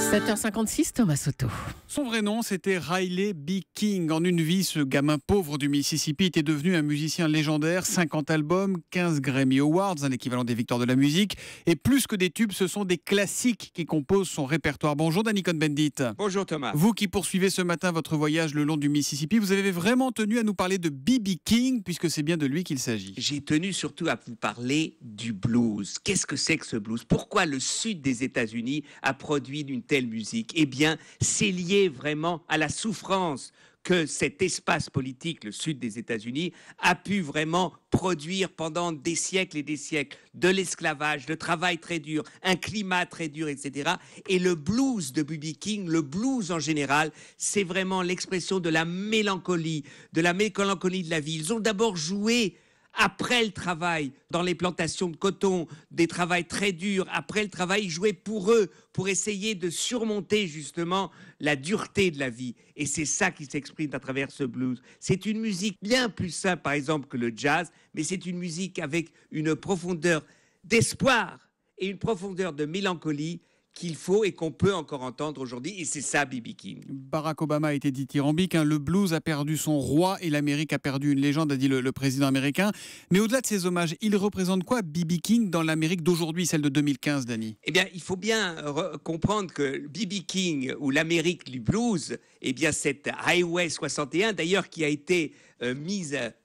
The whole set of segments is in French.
7h56, Thomas Soto. Son vrai nom, c'était Riley B. King. En une vie, ce gamin pauvre du Mississippi était devenu un musicien légendaire. 50 albums, 15 Grammy Awards, un équivalent des victoires de la musique. Et plus que des tubes, ce sont des classiques qui composent son répertoire. Bonjour Danny Cohn-Bendit. Bonjour Thomas. Vous qui poursuivez ce matin votre voyage le long du Mississippi, vous avez vraiment tenu à nous parler de B.B. King, puisque c'est bien de lui qu'il s'agit. J'ai tenu surtout à vous parler du blues. Qu'est-ce que c'est que ce blues? Pourquoi le sud des États-Unis a produit une telle musique? Eh bien, c'est lié vraiment à la souffrance que cet espace politique, le sud des États-Unis, a pu vraiment produire pendant des siècles et des siècles. De l'esclavage, le travail très dur, un climat très dur, etc. Et le blues de B.B. King, le blues en général, c'est vraiment l'expression de la mélancolie de la vie. Ils ont d'abord joué après le travail, dans les plantations de coton, des travails très durs, après le travail, ils jouaient pour eux, pour essayer de surmonter justement la dureté de la vie. Et c'est ça qui s'exprime à travers ce blues. C'est une musique bien plus simple, par exemple, que le jazz, mais c'est une musique avec une profondeur d'espoir et une profondeur de mélancolie qu'il faut et qu'on peut encore entendre aujourd'hui, et c'est ça B.B. King. Barack Obama a été dithyrambique, le blues a perdu son roi et l'Amérique a perdu une légende, a dit le président américain. Mais au-delà de ces hommages, il représente quoi B.B. King dans l'Amérique d'aujourd'hui, celle de 2015, Danny? Eh bien, il faut bien comprendre que B.B. King, ou l'Amérique du blues, eh bien, cette Highway 61, d'ailleurs, qui a été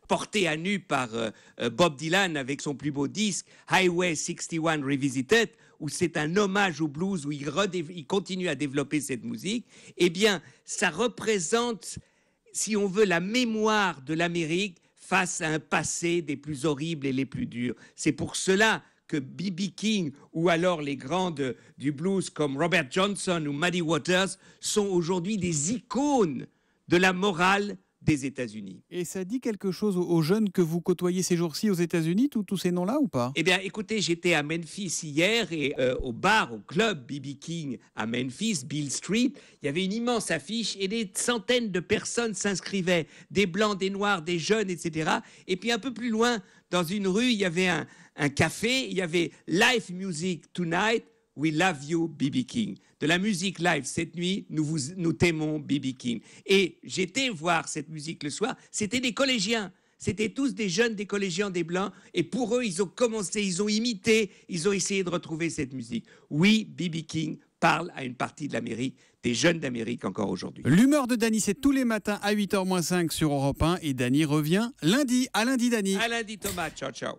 portée à nu par Bob Dylan avec son plus beau disque, Highway 61 Revisited, où c'est un hommage au blues, où il continue à développer cette musique, eh bien, ça représente, si on veut, la mémoire de l'Amérique face à un passé des plus horribles et les plus durs. C'est pour cela que B.B. King, ou alors les grands du blues comme Robert Johnson ou Muddy Waters, sont aujourd'hui des icônes de la morale des États-Unis. Et ça dit quelque chose aux jeunes que vous côtoyez ces jours-ci aux États-Unis, tous ces noms-là ou pas? Eh bien, écoutez, j'étais à Memphis hier et au club B.B. King à Memphis, Beale Street, il y avait une immense affiche et des centaines de personnes s'inscrivaient, des blancs, des noirs, des jeunes, etc. Et puis un peu plus loin, dans une rue, il y avait un café, il y avait Live Music Tonight, We Love You, B.B. King. De la musique live cette nuit, nous t'aimons, B.B. King. Et j'étais voir cette musique le soir, c'était des collégiens. C'était tous des jeunes, des collégiens, des blancs. Et pour eux, ils ont commencé, ils ont imité, ils ont essayé de retrouver cette musique. Oui, B.B. King parle à une partie de l'Amérique, des jeunes d'Amérique encore aujourd'hui. L'humeur de Danny, c'est tous les matins à 8h-5 sur Europe 1. Et Danny revient lundi. À lundi, Danny. À lundi, Thomas. Ciao, ciao.